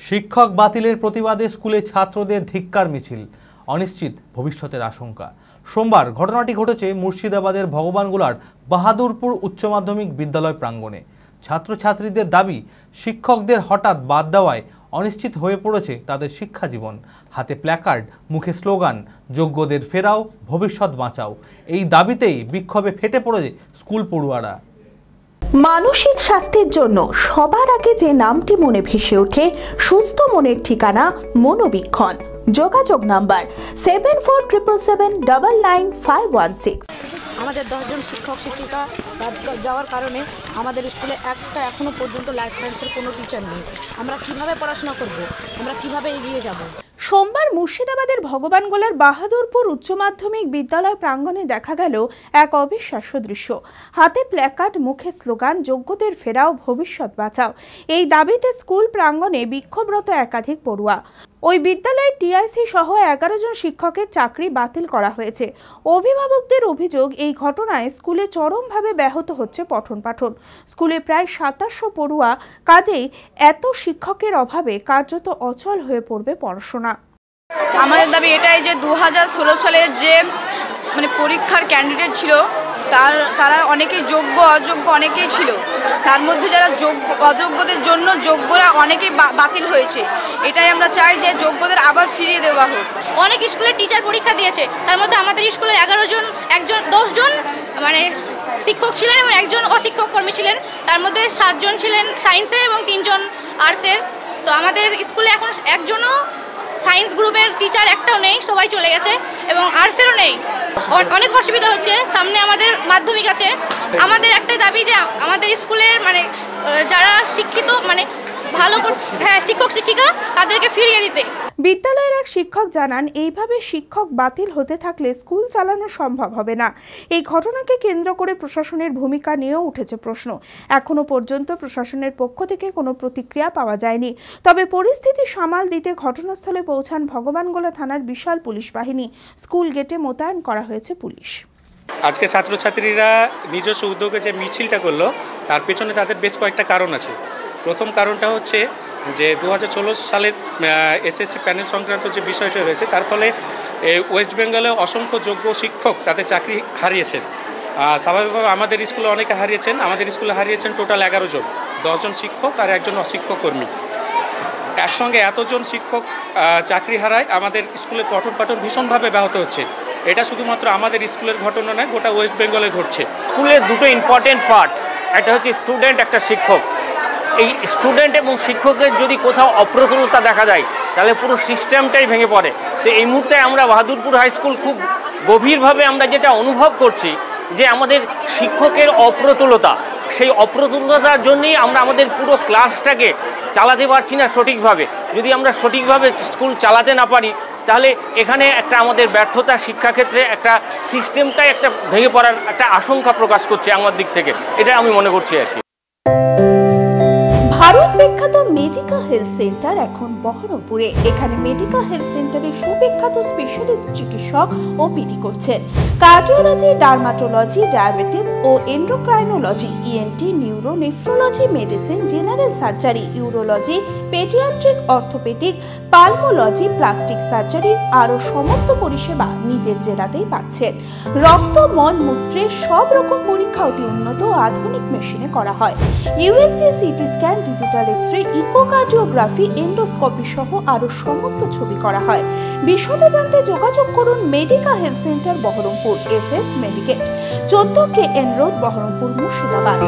শিক্ষক বাতিলের প্রতিবাদে স্কুলে ছাত্রদের ধিক্কার মিছিল, অনিশ্চিত ভবিষ্যতের আশঙ্কা। সোমবার ঘটনাটি ঘটেছে মুর্শিদাবাদের ভগবানগোলার বাহাদুরপুর উচ্চ মাধ্যমিক বিদ্যালয় প্রাঙ্গণে। ছাত্রছাত্রীদের দাবি, শিক্ষকদের হঠাৎ বাদ দেওয়ায় অনিশ্চিত হয়ে পড়েছে তাদের শিক্ষা জীবন। হাতে প্ল্যাকার্ড, মুখে স্লোগান, যোগ্যদের ফেরাও, ভবিষ্যৎ বাঁচাও। এই দাবিতেই বিক্ষোভে ফেটে পড়েছে স্কুল পড়ুয়ারা। মানসিক স্বাস্থ্যের জন্য সবার আগে যে নামটি মনে ভেসে ওঠে, সুস্থ মনের ঠিকানা মনোবীক্ষণ। যোগাযোগ নাম্বার 7477799516। আমাদের 10 জন শিক্ষক শিক্ষিকা বাদ যাওয়ার কারণে আমাদের স্কুলে এখনো পর্যন্ত লাইফ সায়েন্সের কোনো টিচার নেই। আমরা কিভাবে পড়াশোনা করব? আমরা কিভাবে এগিয়ে যাব? সোমবার মুর্শিদাবাদের ভগবানগোলার বাহাদুরপুর উচ্চ মাধ্যমিক বিদ্যালয় প্রাঙ্গণে দেখা গেল এক অবিশ্বাস্য দৃশ্য। হাতে প্ল্যাকার্ড, মুখে স্লোগান, যোগ্যদের ফেরাও, ভবিষ্যৎ বাঁচাও। এই দাবিতে স্কুল প্রাঙ্গণে বিক্ষোভরত একাধিক পড়ুয়া। ওই বিদ্যালয়ের টিআইসি সহ 11 জন শিক্ষকের চাকরি বাতিল করা হয়েছে। অভিভাবকদের অভিযোগ, এই ঘটনায় স্কুলে চরমভাবে ব্যাহত হচ্ছে পঠন পাঠন। স্কুলে প্রায় 2700 পড়ুয়া, কাজেই এত শিক্ষকের অভাবে কার্যত অচল হয়ে পড়বে পড়াশোনা। আমাদের দাবি এটাই যে 2016 সালের যে পরীক্ষার ক্যান্ডিডেট ছিল তারা অনেকেই যোগ্য অযোগ্য অনেকেই ছিল। তার মধ্যে যারা যোগ্য অযোগ্যদের জন্য যোগ্যরা অনেকেই বাতিল হয়েছে। এটাই আমরা চাই যে যোগ্যদের আবার ফিরিয়ে দেওয়া হোক। অনেক স্কুলের টিচার পরীক্ষা দিয়েছে, তার মধ্যে আমাদের স্কুলের 11 জন 10 জন শিক্ষক ছিলেন এবং একজন অশিক্ষক কর্মী ছিলেন। তার মধ্যে 7 জন ছিলেন সায়েন্সের এবং 3 জন আর্টসের। তো আমাদের স্কুলে এখন একজনও সায়েন্স গ্রুপের টিচার একটাও নেই, সবাই চলে গেছে, এবং আর্টসেরও নেই। অনেক অসুবিধা হচ্ছে, সামনে আমাদের মাধ্যমিক আছে। আমাদের একটাই দাবি যে আমাদের স্কুলের যারা শিক্ষিত ভালো শিক্ষক শিক্ষিকা তাদেরকে ফিরিয়ে দিতে। বিদ্যালয়ের এক শিক্ষক জানান, এইভাবে শিক্ষক বাতিল হতে থাকলে স্কুল চালানো সম্ভব হবে না। এই ঘটনাকে কেন্দ্র করে প্রশাসনের ভূমিকা নিয়েও উঠেছে প্রশ্ন। এখনো পর্যন্ত প্রশাসনের পক্ষ থেকে কোনো প্রতিক্রিয়া পাওয়া যায়নি। তবে পরিস্থিতি সামাল দিতে ঘটনাস্থলে পৌঁছান ভগবানগোলা থানার বিশাল পুলিশ বাহিনী। স্কুল গেটে মোতায়েন করা হয়েছে পুলিশ। আজকে ছাত্রছাত্রীরা নিজস্ব উদ্যোগে যে মিছিলটা করলো, তার পেছনে তাদের বেশ কয়েকটা কারণ আছে। প্রথম কারণটা হচ্ছে যে 2016 সালের এসএসসি প্যানেল সংক্রান্ত যে বিষয়টা রয়েছে, তার ফলে ওয়েস্ট বেঙ্গলে অসংখ্য যোগ্য শিক্ষক তাদের চাকরি হারিয়েছেন। স্বাভাবিকভাবে আমাদের স্কুলে অনেকে হারিয়েছেন। আমাদের স্কুলে হারিয়েছেন টোটাল 11 জন, 10 জন শিক্ষক আর একজন অশিক্ষক কর্মী। একসঙ্গে এতজন শিক্ষক চাকরি হারায় আমাদের স্কুলে পঠন পাঠন ভীষণভাবে ব্যাহত হচ্ছে। এটা শুধুমাত্র আমাদের স্কুলের ঘটনা নয়, গোটা ওয়েস্ট বেঙ্গলে ঘটছে। স্কুলের দুটো ইম্পর্টেন্ট পার্ট, একটা হচ্ছে স্টুডেন্ট, একটা শিক্ষক। এই স্টুডেন্ট এবং শিক্ষকের যদি কোথাও অপ্রতুলতা দেখা যায়, তাহলে পুরো সিস্টেমটাই ভেঙে পড়ে। তো এই মুহূর্তে আমরা বাহাদুরপুর হাই স্কুল খুব গভীরভাবে আমরা যেটা অনুভব করছি, যে আমাদের শিক্ষকের অপ্রতুলতা, সেই অপ্রতুলতার জন্যই আমরা আমাদের পুরো ক্লাসটাকে চালাতে পারছি না সঠিকভাবে। যদি আমরা সঠিকভাবে স্কুল চালাতে না পারি, তাহলে এখানে একটা আমাদের ব্যর্থতা, শিক্ষাক্ষেত্রে একটা সিস্টেমটাই একটা ভেঙে পড়ার একটা আশঙ্কা প্রকাশ করছে আমার দিক থেকে, এটা আমি মনে করছি আর কি। ভারত বিখ্যাত মেডিকা হেলথ সেন্টার এখন বহরমপুরে। এখানে মেডিকা হেলথ সেন্টারে সুবিখ্যাত স্পেশালিস্ট চিকিৎসক ওপিডি করছেন। কার্ডিওলজি, ডার্মাটোলজি, ডায়াবেটিস ও endocrinology, ENT, neuro, nephrology, medicine, general surgery, urology, paediatric, orthopaedic, pulmonology, plastic surgery আরও সমস্ত পরিষেবা নিজের জেলাতেই পাচ্ছেন। রক্ত, মল, মূত্রের সব রকম পরীক্ষা অতি উন্নত ও আধুনিক মেশিনে করা হয়। USG, CT scan, digital x ray, echocardiography, endoscopy সহ আরও সমস্ত ছবি করা হয়। বিশদে জানতে যোগাযোগ করুন Medica health centre Baharampur, SS Medicate, 14 KN road, Baharampur, Murshidabad.